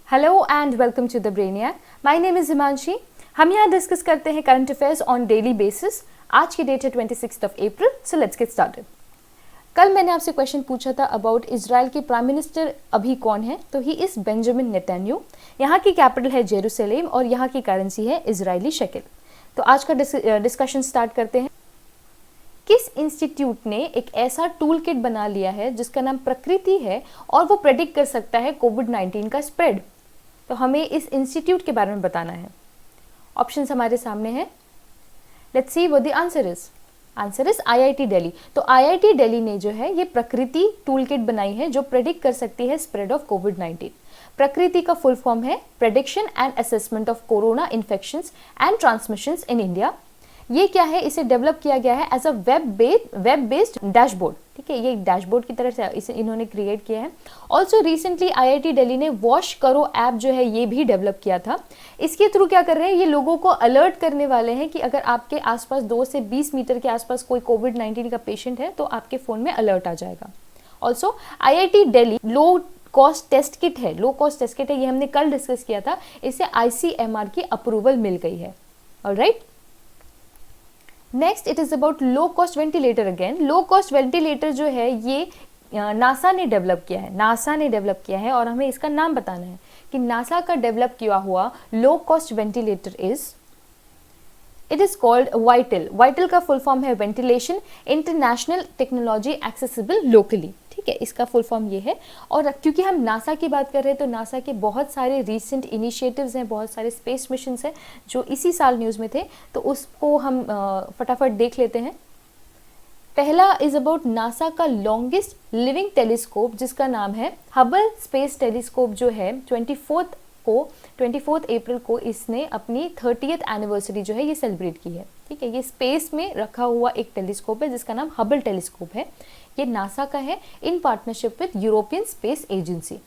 Hello and welcome to the Brainiac. My name is Himanshi. हम यहाँ discuss करते हैं current affairs on daily basis. आज की डेट है 26 अप्रैल। So let's get started. कल मैंने आपसे क्वेश्चन पूछा था अबाउट इजराइल के प्राइम मिनिस्टर अभी कौन है, तो ही इज बेंजामिन नेतन्याहू। यहाँ की कैपिटल है जेरूसलेम और यहाँ की करेंसी है इजरायली शेकेल। तो आज का डिस्कशन स्टार्ट करते हैं। किस इंस्टीट्यूट ने एक ऐसा टूल किट बना लिया है जिसका नाम प्रकृति है और वो प्रेडिक्ट कर सकता है कोविड-19 का स्प्रेड? तो हमें इस इंस्टीट्यूट के बारे में बताना है। ऑप्शंस हमारे सामने हैं। Let's see what the answer is. Answer is IIT Delhi. तो आईआईटी दिल्ली ने जो है ये प्रकृति टूल किट बनाई है जो प्रेडिक्ट कर सकती है स्प्रेड ऑफ कोविड-19। प्रकृति का फुल फॉर्म है prediction and assessment of corona infections and transmissions in India. ये क्या है, इसे डेवलप किया गया है as a web based dashboard. ठीक है, ये डैशबोर्ड की तरह से इसे इन्होंने क्रिएट किया है। ऑल्सो रिसेंटली आईआईटी दिल्ली ने वॉश करो ऐप जो है ये भी डेवलप किया था। इसके थ्रू क्या कर रहे हैं, ये लोगों को अलर्ट करने वाले हैं कि अगर आपके आसपास 2 से 20 मीटर के आसपास कोई कोविड-19 का पेशेंट है तो आपके फोन में अलर्ट आ जाएगा। Also IIT Delhi low cost test kit है, ये हमने कल डिस्कस किया था। इसे आईसीएमआर की अप्रूवल मिल गई है। Alright, next it is about low cost ventilator. Again low cost ventilator जो है ये नासा ने डेवलप किया है और हमें इसका नाम बताना है कि नासा का डेवलप किया हुआ low cost ventilator it is called vital. Vital का फुल फॉर्म है ventilation international technology accessible locally. ठीक है, इसका फुल फॉर्म ये है। और क्योंकि हम नासा की बात कर रहे हैं तो नासा के बहुत सारे रीसेंट इनिशिएटिव्स हैं, बहुत सारे स्पेस मिशंस हैं जो इसी साल न्यूज़ में थे, तो उसको हम फटाफट देख लेते हैं। पहला इज अबाउट नासा का लॉन्गेस्ट लिविंग टेलीस्कोप जिसका नाम है हबल स्पेस टेलीस्कोप, जो है 24 अप्रैल को इसने अपनी 30th एनिवर्सरी जो है ये सेलिब्रेट की है। ठीक है, ये स्पेस में रखा हुआ एक टेलीस्कोप है जिसका नाम हबल टेलीस्कोप है। ये नासा का है in partnership with European space agency.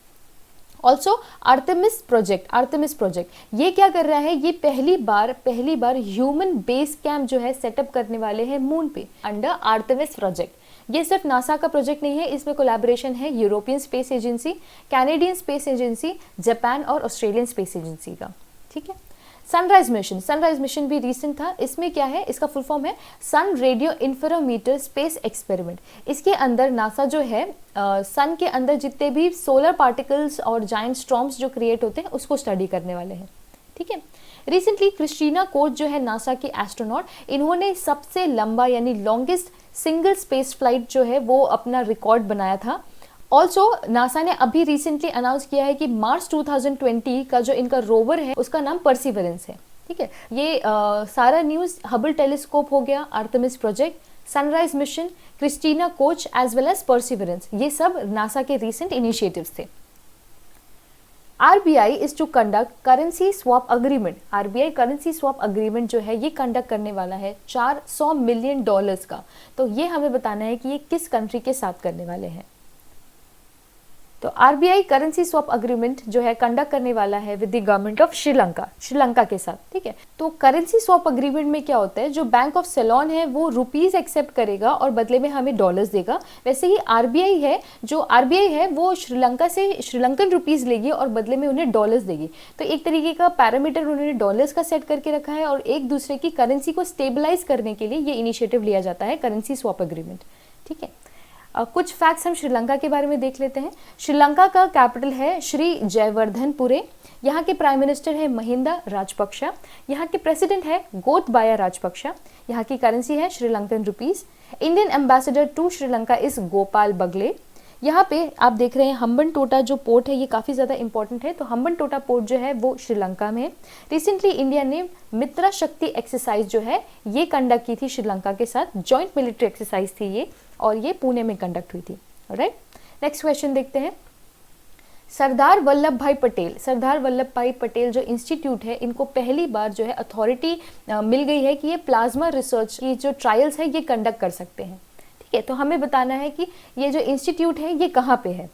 Also Artemis project ये क्या कर रहा है, ये पहली बार ह्यूमन बेस कैंप जो है सेटअप करने वाले हैं मून पे अंडर आर्टेमिस प्रोजेक्ट। ये सिर्फ नासा का प्रोजेक्ट नहीं है, इसमें कोलैबोरेशन है European space agency, Canadian space agency, Japan और ऑस्ट्रेलियन स्पेस एजेंसी का। ठीक है, सनराइज मिशन भी रिसेंट था। इसमें क्या है, इसका फुल फॉर्म है सन रेडियो इंफ्रामीटर स्पेस एक्सपेरिमेंट। इसके अंदर नासा जो है सन के अंदर जितने भी सोलर पार्टिकल्स और जायंट स्टॉर्म्स जो क्रिएट होते हैं उसको स्टडी करने वाले हैं। ठीक है, रिसेंटली क्रिस्टीना कोच जो है नासा की एस्ट्रोनॉट, इन्होंने सबसे लंबा यानी लॉन्गेस्ट सिंगल स्पेस फ्लाइट जो है वो अपना रिकॉर्ड बनाया था। ऑल्सो नासा ने अभी रिसेंटली अनाउंस किया है कि मार्च 2020 का जो इनका रोवर है उसका नाम परसिवरेंस है। ठीक है, ये सारा न्यूज़ हबल टेलीस्कोप हो गया, Artemis project, sunrise mission, Christina Koch as well as Perseverance, ये सब नासा के रिसेंट इनिशिएटिव्स थे। RBI is to conduct currency swap agreement. RBI currency swap agreement जो है ये कंडक्ट करने वाला है $400 मिलियन का। तो ये हमें बताना है कि ये किस कंट्री के साथ करने वाले हैं। तो RBI करेंसी स्वैप अग्रीमेंट जो है कंडक्ट करने वाला है with the government of Sri Lanka के साथ। ठीक है, तो करेंसी स्वैप अग्रीमेंट में क्या होता है, जो बैंक ऑफ सेलोन है वो रुपीस एक्सेप्ट करेगा और बदले में हमें डॉलर्स देगा। वैसे ही RBI है वो श्रीलंका से श्रीलंकन रुपीस लेगी और बदले में उन्हें डॉलर्स देगी। तो एक तरीके का पैरामीटर उन्होंने डॉलर्स का सेट करके रखा है और एक दूसरे की करेंसी को स्टेबलाइज करने के लिए ये इनिशिएटिव लिया जाता है करेंसी स्वैप अग्रीमेंट। ठीक है, कुछ फैक्ट्स हम श्रीलंका के बारे में देख लेते हैं। श्रीलंका का कैपिटल है श्री जयवर्धनपुरे। यहाँ के प्राइम मिनिस्टर है महिंदा राजपक्षा। यहाँ के प्रेसिडेंट है गोतबाया राजपक्षा। यहाँ की करेंसी है Sri Lankan rupees. Indian ambassador to Sri Lanka is Gopal बगले। यहाँ पे आप देख रहे हैं हम्बनटोटा जो पोर्ट है ये काफ़ी ज़्यादा इंपॉर्टेंट है। तो हम्बनटोटा पोर्ट जो है वो श्रीलंका में है। रिसेंटली इंडिया ने मित्रा शक्ति एक्सरसाइज जो है ये कंडक्ट की थी श्रीलंका के साथ। जॉइंट मिलिट्री एक्सरसाइज थी ये और ये पुणे में कंडक्ट हुई थी। ऑलराइट, नेक्स्ट क्वेश्चन देखते हैं। सरदार वल्लभ भाई पटेल जो इंस्टीट्यूट है इनको पहली बार जो है अथॉरिटी मिल गई है कि ये प्लाज्मा रिसर्च की जो ट्रायल्स है ये कंडक्ट कर सकते हैं। ठीक है, तो हमें बताना है कि ये जो इंस्टीट्यूट है ये कहाँ पे है।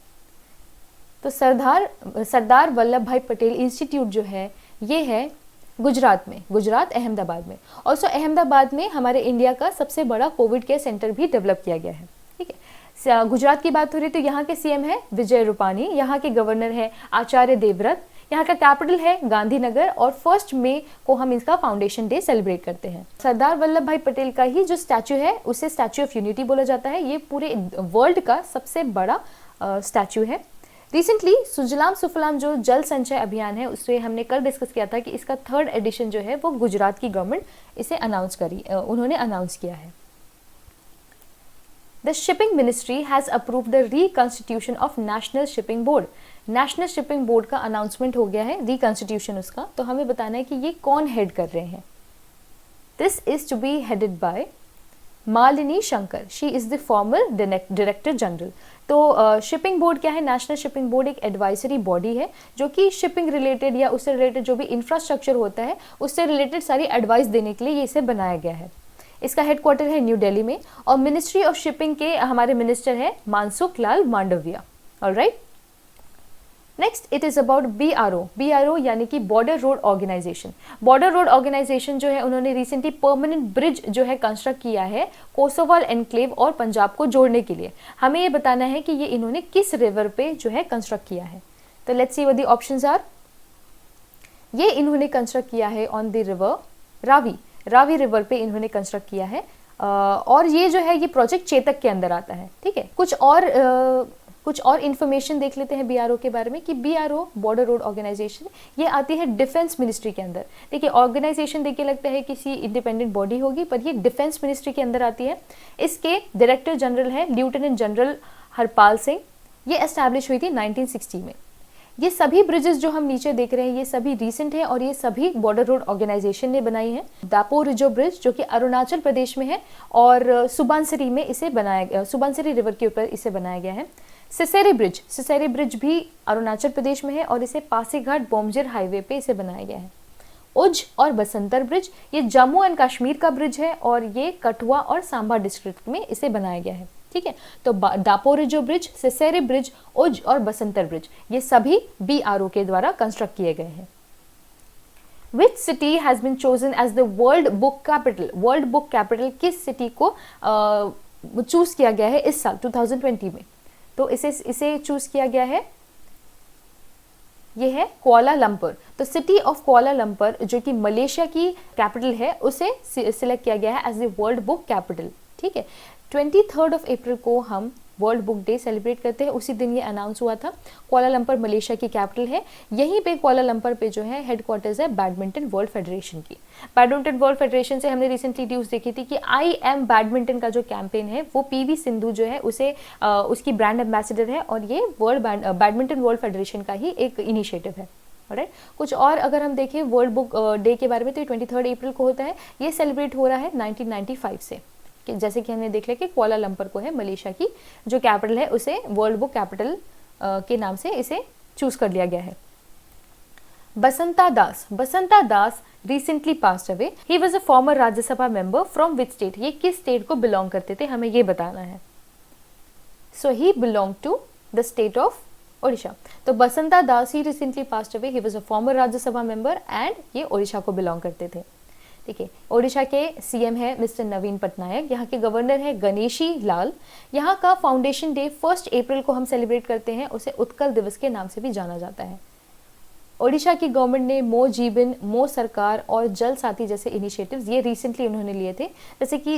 तो सरदार वल्लभ भाई पटेल इंस्टीट्यूट जो है ये है गुजरात अहमदाबाद में। ऑल्सो अहमदाबाद में हमारे इंडिया का सबसे बड़ा कोविड केयर सेंटर भी डेवलप किया गया है। ठीक है, गुजरात की बात हो रही तो यहाँ के CM है विजय रूपानी, यहाँ के गवर्नर है आचार्य देवव्रत, यहाँ का कैपिटल है गांधीनगर और 1 मई को हम इसका फाउंडेशन डे सेलिब्रेट करते हैं। सरदार वल्लभ भाई पटेल का ही जो स्टैचू है उसे स्टैचू ऑफ यूनिटी बोला जाता है। ये पूरे वर्ल्ड का सबसे बड़ा स्टैचू है। रिसेंटली सुजलाम सुफलाम जो जल संचय अभियान है उससे हमने कल डिस्कस किया था कि इसका 3rd एडिशन जो है वो गुजरात की गवर्नमेंट इसे उन्होंने अनाउंस किया है। The shipping ministry has approved the reconstitution of National Shipping Board. National shipping board का अनाउंसमेंट हो गया है, रिकॉन्स्टिट्यूशन उसका। तो हमें बताना है कि ये कौन हेड कर रहे हैं। This is to be headed by Malini Shankar, she is the former director general. तो शिपिंग बोर्ड क्या है? नेशनल शिपिंग बोर्ड एक एडवाइजरी बॉडी है जो कि शिपिंग रिलेटेड या उससे रिलेटेड जो भी इंफ्रास्ट्रक्चर होता है उससे रिलेटेड सारी एडवाइस देने के लिए ये इसे बनाया गया है। इसका हेडक्वार्टर है न्यू दिल्ली में और मिनिस्ट्री ऑफ शिपिंग के हमारे मिनिस्टर है Mansukh Lal Mandaviya. Alright, next it is about BRO यानी कि border road organisation. Border road organisation जो है उन्होंने रिसेंटली परमानेंट ब्रिज जो है कंस्ट्रक्ट किया है कोसोवाल एनक्लेव और पंजाब को जोड़ने के लिए। हमें ये बताना है कि ये इन्होंने किस रिवर पे जो है कंस्ट्रक्ट किया है। तो let's see what the options are. ये इन्होंने कंस्ट्रक्ट किया है on the river Ravi river पे इन्होंने कंस्ट्रक्ट किया है और ये जो है ये प्रोजेक्ट चेतक के अंदर आता है। ठीक है, कुछ और इन्फॉर्मेशन देख लेते हैं BRO के बारे में कि BRO बॉर्डर रोड ऑर्गेनाइजेशन ये आती है डिफेंस मिनिस्ट्री के अंदर। देखिए ऑर्गेनाइजेशन देख के लगता है किसी इंडिपेंडेंट बॉडी होगी पर ये डिफेंस मिनिस्ट्री के अंदर आती है। इसके डायरेक्टर जनरल है लेफ्टिनेंट जनरल हरपाल सिंह। ये एस्टैब्लिश हुई थी 1960 में। ये सभी ब्रिजेस जो हम नीचे देख रहे हैं ये सभी रीसेंट है और ये सभी बॉर्डर रोड ऑर्गेनाइजेशन ने बनाई है। दापो रिजो ब्रिज जो कि अरुणाचल प्रदेश में है और सुबनसिरी में इसे बनाया गया, सुबनसिरी रिवर के ऊपर इसे बनाया गया है। सिसेरी ब्रिज भी अरुणाचल प्रदेश में है और इसे पासीघाट बोमजेर हाईवे पे इसे बनाया गया है। उज और बसंतर ब्रिज ये जम्मू एंड कश्मीर का ब्रिज है और ये कठुआ और सांबा डिस्ट्रिक्ट में इसे बनाया गया है। ठीक है, तो दापोरिजो ब्रिज, सिसेरी ब्रिज, उज और बसंतर ब्रिज ये सभी BRO के द्वारा कंस्ट्रक्ट किए गए हैं। Which city has been chosen as the World Book Capital? World book capital किस सिटी को चूज किया गया है इस साल 2020 में? तो इसे चूज किया गया है, ये है कुआलालंपुर। तो सिटी ऑफ कुआलालंपुर जो कि मलेशिया की कैपिटल है उसे सिलेक्ट किया गया है as the world book capital. ठीक है, 23 अप्रैल को हम वर्ल्ड बुक डे सेलिब्रेट करते हैं। उसी दिन ये अनाउंस हुआ था। कुआलालंपुर मलेशिया की कैपिटल है। यहीं पे कुआलालंपुर पे जो है हेडक्वार्टर्स है बैडमिंटन वर्ल्ड फेडरेशन की। बैडमिंटन वर्ल्ड फेडरेशन से हमने रिसेंटली न्यूज़ देखी थी कि आई एम बैडमिंटन का जो कैंपेन है वो PV सिंधु जो है उसे उसकी ब्रांड एम्बेसडर है और ये बैडमिंटन वर्ल्ड फेडरेशन का ही एक इनिशिएटिव है। राइट, कुछ और अगर हम देखें वर्ल्ड बुक डे के बारे में तो 23 अप्रैल को होता है। ये सेलिब्रेट हो रहा है 1995 से। कि जैसे कि हमने देख लिया कि कुआलालंपुर को है मलेशिया की जो कैपिटल है उसे वर्ल्ड बुक कैपिटल के नाम से इसे चूज कर लिया गया है। Basanta Das recently passed away. He was a former Rajya Sabha member from which state? ये किस स्टेट को बिलोंग करते थे हमें ये बताना है। So he belong to the state of Odisha. तो Basanta Das he recently passed away. He was a former Rajya Sabha member and ये ओडिशा को बिलोंग करते थे। देखिए ओडिशा के CM है मिस्टर नवीन पटनायक। यहाँ के गवर्नर है गणेशी लाल। यहाँ का फाउंडेशन डे 1 अप्रैल को हम सेलिब्रेट करते हैं, उसे उत्कल दिवस के नाम से भी जाना जाता है। ओडिशा की गवर्नमेंट ने मो जीवन, मो सरकार और जल साथी जैसे इनिशिएटिव्स ये रिसेंटली उन्होंने लिए थे। जैसे कि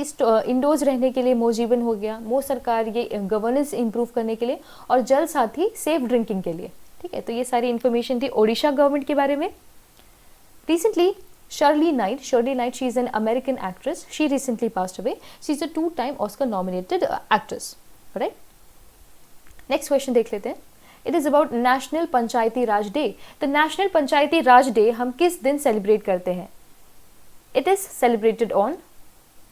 इंडोर्स रहने के लिए मो जीवन हो गया, मो सरकार ये गवर्नेंस इंप्रूव करने के लिए और जल साथी सेफ ड्रिंकिंग के लिए। ठीक है, तो ये सारी इन्फॉर्मेशन थी ओडिशा गवर्नमेंट के बारे में। Recently Shirley Knight, she is an American actress. She recently passed away. She is a 2-time Oscar nominated actress. Right? Next question देख लेते हैं। It is about National Panchayati Raj day. तो national पंचायती राज day हम किस दिन celebrate करते हैं? It is celebrated on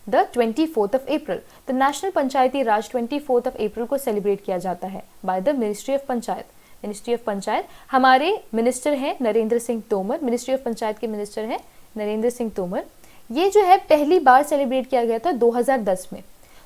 the 24th of April. तो national Panchayati Raj 24th of April को सेलिब्रेट किया जाता है by the Ministry of panchayat. Ministry of panchayat हमारे मिनिस्टर हैं नरेंद्र सिंह तोमर। मिनिस्ट्री ऑफ पंचायत के मिनिस्टर हैं नरेंद्र सिंह तोमर। ये जो है पहली बार सेलिब्रेट किया गया था 2010 में।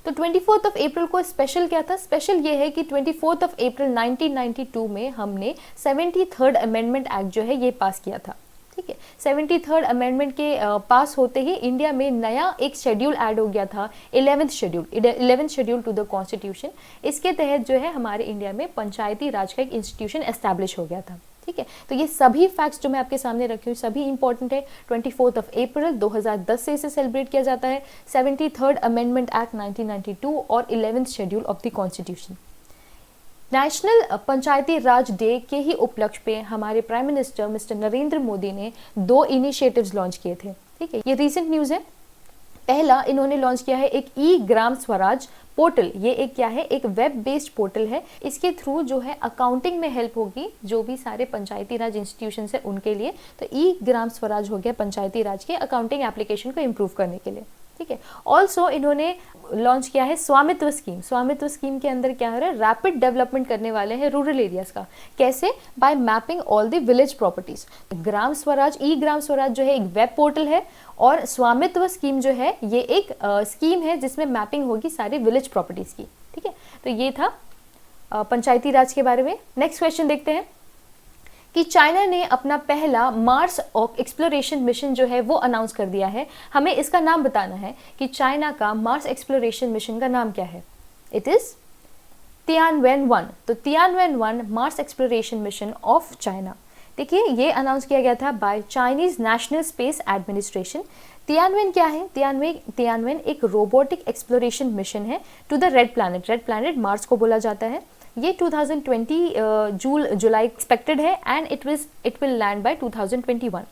तो 24th of April को स्पेशल क्या था? स्पेशल ये है कि 24th of April 1992 में हमने 73rd अमेंडमेंट एक्ट जो है ये पास किया था। ठीक है, 73rd अमेंडमेंट के पास होते ही इंडिया में नया एक शेड्यूल ऐड हो गया था, 11th schedule to the constitution. इसके तहत जो है हमारे इंडिया में पंचायती राज का एक इंस्टीट्यूशन एस्टैब्लिश हो गया था। ठीक है। तो ये सभी फैक्ट्स जो मैं आपके सामने रखी हूँ सभी इंपॉर्टेंट है। 24 अप्रैल 2010 से इसे सेलिब्रेट किया जाता है। 73rd अमेंडमेंट एक्ट 1992 और 11th schedule of the constitution. National Panchayati Raj day के ही उपलक्ष्य पे हमारे prime minister mister Narendra Modi ने 2 इनिशिएटिव्स लॉन्च किए थे, ठीक है। ये रीसेंट न्यूज़ है। पहला इन्होंने लॉन्च किया है एक ई ग्राम स्वराज पोर्टल। ये एक क्या है, एक वेब बेस्ड पोर्टल है। इसके थ्रू जो है अकाउंटिंग में हेल्प होगी जो भी सारे पंचायती राज इंस्टीट्यूशन है उनके लिए। तो ई ग्राम स्वराज हो गया पंचायती राज के अकाउंटिंग एप्लीकेशन को इम्प्रूव करने के लिए, ठीक है। ऑल्सो इन्होंने लॉन्च किया है स्वामित्व स्कीम। स्वामित्व स्कीम के अंदर क्या हो रहा है, रैपिड डेवलपमेंट करने वाले हैं रूरल एरियाज का। कैसे? By mapping all the village properties. Gram Swaraj, E Gram Swaraj जो है एक वेब पोर्टल है और स्वामित्व स्कीम जो है ये एक स्कीम है जिसमें मैपिंग होगी सारी विलेज प्रॉपर्टीज की, ठीक है। तो ये था पंचायती राज के बारे में। नेक्स्ट क्वेश्चन देखते हैं कि चाइना ने अपना पहला मार्स एक्सप्लोरेशन मिशन जो है वो अनाउंस कर दिया है। हमें इसका नाम बताना है कि चाइना का मार्स एक्सप्लोरेशन मिशन का नाम क्या है। It is Tianwen one. तो Tianwen one Mars exploration mission of China. देखिए ये अनाउंस किया गया था by Chinese National Space Administration. Tianwen क्या है? तियानवेन एक रोबोटिक एक्सप्लोरेशन मिशन है to the red planet. Red planet Mars को बोला जाता है। ये 2020 जुलाई एक्सपेक्टेड है and it will land by 2021।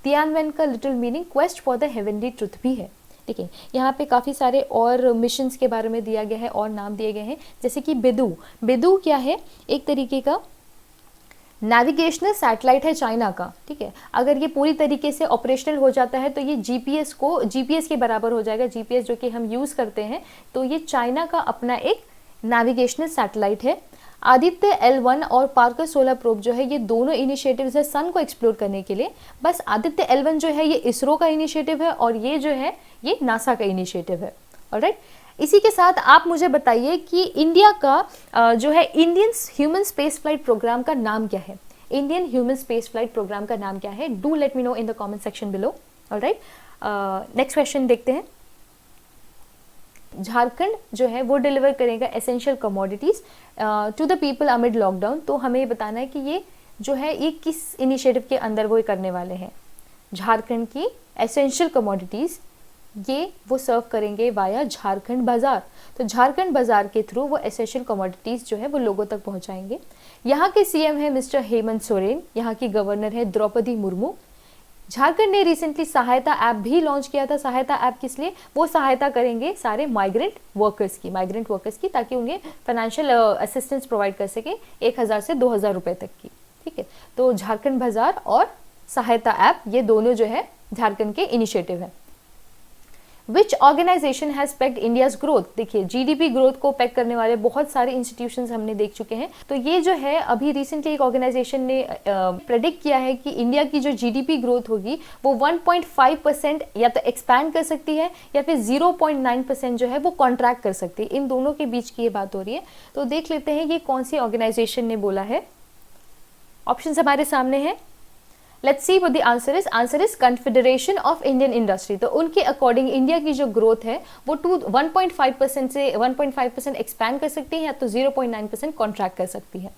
Tianwen का little meaning quest for the heavenly truth भी है, ठीक है। यहाँ पे काफ़ी सारे और मिशंस के बारे में दिया गया है और नाम दिए गए हैं, जैसे कि बेदू। बेदू क्या है? एक तरीके का नेविगेशनल सैटेलाइट है चाइना का, ठीक है। अगर ये पूरी तरीके से ऑपरेशनल हो जाता है तो ये जीपीएस के बराबर हो जाएगा। जीपीएस जो कि हम यूज़ करते हैं, तो ये चाइना का अपना एक नेविगेशनल सैटेलाइट है। आदित्य L1 और पार्कर 16 प्रोब जो है ये दोनों इनिशिएटिव्स है सन को एक्सप्लोर करने के लिए। बस आदित्य L1 जो है ये इसरो का इनिशिएटिव है और ये जो है ये नासा का इनिशिएटिव है। ऑलराइट, इसी के साथ आप मुझे बताइए कि इंडिया का जो है Indian human space flight programme का नाम क्या है। Indian human space flight programme का नाम क्या है? Do let me know in the comment section below. Alright, next question देखते हैं। झारखंड जो है वो डिलीवर करेगा essential commodities to the people amid lockdown. तो हमें बताना है कि ये जो है ये किस इनिशिएटिव के अंदर वो करने वाले हैं। झारखंड की एसेंशियल कमोडिटीज ये वो सर्व करेंगे वाया झारखंड बाजार। तो झारखंड बाजार के थ्रू वो एसेंशियल कमोडिटीज जो है वो लोगों तक पहुंचाएंगे। यहाँ के सीएम है मिस्टर हेमंत सोरेन, यहाँ की गवर्नर है द्रौपदी मुर्मू। झारखंड ने रिसेंटली सहायता ऐप भी लॉन्च किया था। सहायता ऐप किस लिए? वो सहायता करेंगे सारे माइग्रेंट वर्कर्स की, ताकि उन्हें फाइनेंशियल असिस्टेंस प्रोवाइड कर सके 1000 से 2000 रुपए तक की, ठीक है। तो झारखंड बाजार और सहायता ऐप ये दोनों जो है झारखंड के इनिशिएटिव है। Which organisation has pegged India's growth? देखिए जीडीपी ग्रोथ को पेक करने वाले बहुत सारे इंस्टीट्यूशंस हमने देख चुके हैं। तो ये जो है अभी रिसेंटली एक ऑर्गेनाइजेशन ने प्रेडिक्ट किया है कि इंडिया की जो जीडीपी ग्रोथ होगी वो 1.5% या तो एक्सपैंड कर सकती है या फिर 0.9% जो है वो कॉन्ट्रैक्ट कर सकती है। इन दोनों के बीच की ये बात हो रही है। तो देख लेते हैं ये कौन सी ऑर्गेनाइजेशन ने बोला है। ऑप्शन हमारे सामने है। Let's see what the answer is. Answer is confederation of Indian industry. तो उनके अकॉर्डिंग इंडिया की जो ग्रोथ है वो 1.5% से 1.5% एक्सपैंड कर सकती है या तो 0.9% कॉन्ट्रैक्ट कर सकती है।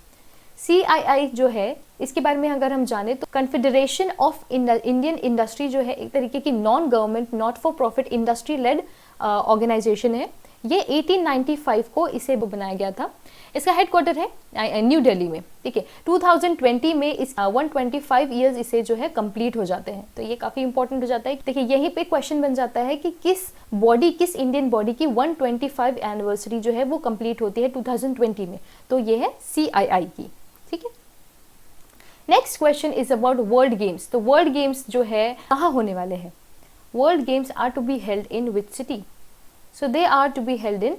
CII जो है इसके बारे में अगर हम जाने तो कन्फेडरेशन ऑफ इंडियन इंडस्ट्री जो है एक तरीके की non government not for profit industry led organisation है। ये 1895 को इसे बनाया गया था। इसका हेडक्वार्टर है न्यू दिल्ली में, ठीक है। 2020 में इस 125 ईयर्स इसे जो है कंप्लीट हो जाते हैं। तो ये काफ़ी इंपॉर्टेंट हो जाता है। देखिए यहीं पे क्वेश्चन बन जाता है कि किस इंडियन बॉडी की 125 एनिवर्सरी जो है वो कंप्लीट होती है 2020 में। तो ये है CII की, ठीक है। Next question is about world games. तो वर्ल्ड गेम्स जो है कहाँ होने वाले हैं? World games are to be held in which city? So they are to be held in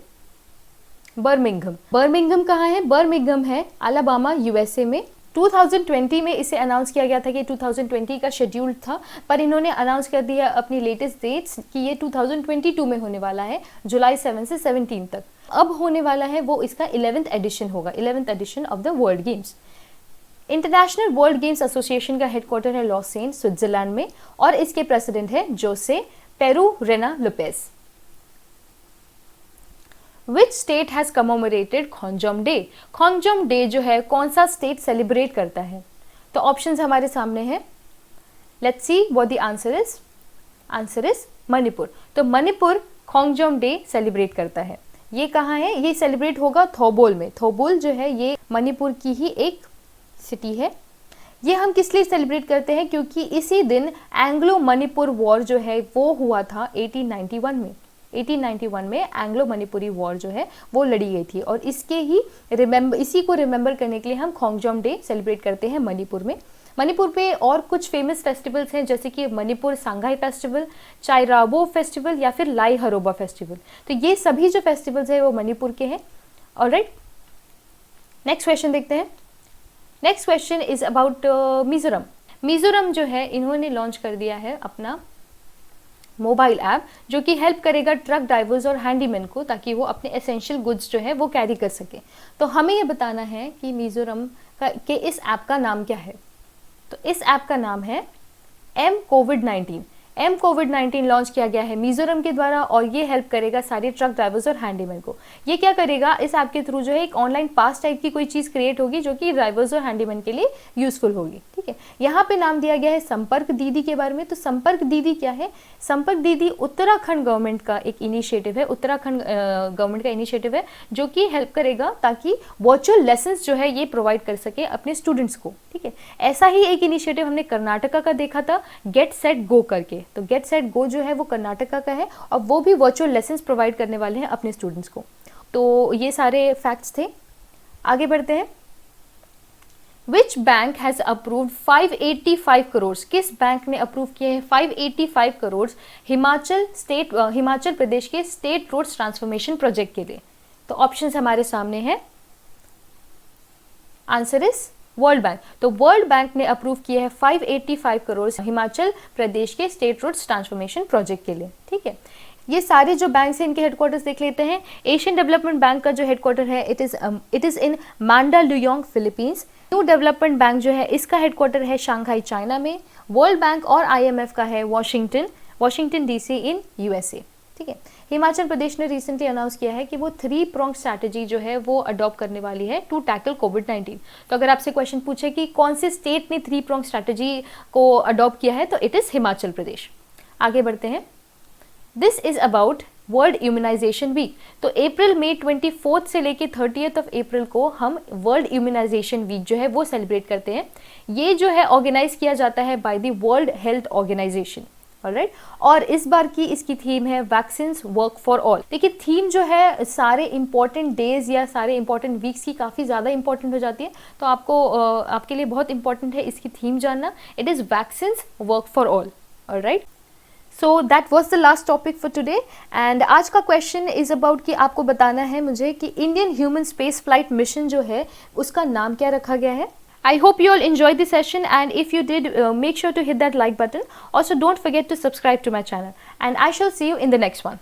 Birmingham. Birmingham कहाँ है? बर्मिंघम है अलाबामा USA में। 2020 में इसे अनाउंस किया गया था कि 2020 का शेड्यूल था, पर इन्होंने अनाउंस कर दिया अपनी लेटेस्ट डेट्स कि ये 2022 में होने वाला है, जुलाई 7 से 17 तक। अब होने वाला है वो इसका 11th एडिशन होगा, 11th edition of the world games. International world games association का हेडक्वार्टर है लॉसेन स्विट्जरलैंड में और इसके प्रेसिडेंट है Jose Perurena Lopez. Which state has commemorated Khongjom day? Khongjom day जो है कौन सा स्टेट सेलिब्रेट करता है? तो ऑप्शंस हमारे सामने हैं, let's see what the answer is. Answer is Manipur. तो मणिपुर खोंगजोम डे सेलिब्रेट करता है। ये कहाँ है? ये सेलिब्रेट होगा थौबोल में। थौबोल जो है ये मणिपुर की ही एक सिटी है। ये हम किस लिए सेलिब्रेट करते हैं? क्योंकि इसी दिन एंग्लो मणिपुर वॉर जो है वो हुआ था 1891 में। 1891 में एंग्लो मणिपुरी वॉर जो है वो लड़ी गई थी, और इसी को रिमेंबर करने के लिए हम खोंगजोम डे सेलिब्रेट करते हैं मणिपुर में। मणिपुर पे और कुछ फेमस फेस्टिवल्स हैं, जैसे कि मणिपुर सांघाई फेस्टिवल, चाइराबो फेस्टिवल या फिर लाई हरोबा फेस्टिवल। तो ये सभी जो फेस्टिवल्स हैं वो मणिपुर के हैं। ऑलराइट, नेक्स्ट क्वेश्चन देखते हैं। Next question is about Mizoram. Mizoram जो है इन्होंने लॉन्च कर दिया है अपना मोबाइल ऐप, जो कि हेल्प करेगा ट्रक ड्राइवर्स और हैंडीमैन को, ताकि वो अपने एसेंशियल गुड्स जो है वो कैरी कर सके। तो हमें ये बताना है कि मिजोरम के इस ऐप का नाम क्या है। तो इस ऐप का नाम है एम कोविड-19। एम कोविड-19 लॉन्च किया गया है मिजोरम के द्वारा, और ये हेल्प करेगा सारे ट्रक ड्राइवर्स और हैंडीमैन को। ये क्या करेगा, इस ऐप के थ्रू जो है एक ऑनलाइन पास टाइप की कोई चीज़ क्रिएट होगी जो कि ड्राइवर्स और हैंडीमैन के लिए यूजफुल होगी। ठीक है, यहाँ पे नाम दिया गया है संपर्क दीदी के बारे में। तो संपर्क दीदी क्या है? संपर्क दीदी उत्तराखंड गवर्नमेंट का एक इनिशिएटिव है, उत्तराखंड गवर्नमेंट का इनिशिएटिव है, जो कि हेल्प करेगा ताकि वर्चुअल लेसन्स जो है ये प्रोवाइड कर सके अपने स्टूडेंट्स को। ठीक है, ऐसा ही एक इनिशिएटिव हमने कर्नाटका का देखा था, गेट सेट गो करके। तो गेट सेट गो जो है वो कर्नाटका का है, और वो भी वर्चुअल लेसन्स प्रोवाइड करने वाले हैं अपने स्टूडेंट्स को। तो ये सारे फैक्ट्स थे। आगे बढ़ते हैं। Which bank has approved 585 crore? किस बैंक ने अप्रूव किए हैं 585 करोड़ हिमाचल प्रदेश के स्टेट रोड्स ट्रांसफॉर्मेशन प्रोजेक्ट के लिए? तो ऑप्शंस हमारे सामने हैं। Answer is world bank. तो वर्ल्ड बैंक ने अप्रूव किए हैं 585 करोड़ हिमाचल प्रदेश के स्टेट रोड्स ट्रांसफॉर्मेशन प्रोजेक्ट के लिए। ठीक है, ये सारे जो बैंक्स हैं इनके हेडक्वार्टर्स देख लेते हैं। एशियन डेवलपमेंट बैंक का जो हेडक्वार्टर है it is in Mandaluyong Philippines. New development bank जो है इसका हेडक्वार्टर है शंघाई चाइना में। वर्ल्ड बैंक और IMF का है वॉशिंगटन DC इन USA। ठीक है, हिमाचल प्रदेश ने रिसेंटली अनाउंस किया है कि वो 3 pronged स्ट्रैटेजी जो है वो अडॉप्ट करने वाली है टू टैकल कोविड-19। तो अगर आपसे क्वेश्चन पूछे कि कौन से स्टेट ने 3 pronged स्ट्रैटेजी को अडॉप्ट किया है, तो इट इज हिमाचल प्रदेश। आगे बढ़ते हैं। This is about world immunisation week. तो अप्रैल में 24 से लेके 30th ऑफ अप्रैल को हम वर्ल्ड इम्यूनाइजेशन वीक जो है वो सेलिब्रेट करते हैं। ये जो है ऑर्गेनाइज किया जाता है by the world health organisation. Alright, और इस बार की इसकी थीम है वैक्सीन्स वर्क फॉर ऑल। देखिए, थीम जो है सारे इंपॉर्टेंट डेज या सारे इंपॉर्टेंट वीक्स की काफ़ी ज़्यादा इंपॉर्टेंट हो जाती है। तो आपके लिए बहुत इंपॉर्टेंट है इसकी थीम जानना। It is vaccines work for all. Alright, so that was the last topic for today. And आज का क्वेश्चन इज अबाउट कि आपको बताना है मुझे कि Indian human space flight mission जो है उसका नाम क्या रखा गया है। I hope you all enjoyed the session, and if you did, make sure to hit that like button. Also, don't forget to subscribe to my channel, and I shall see you in the next one.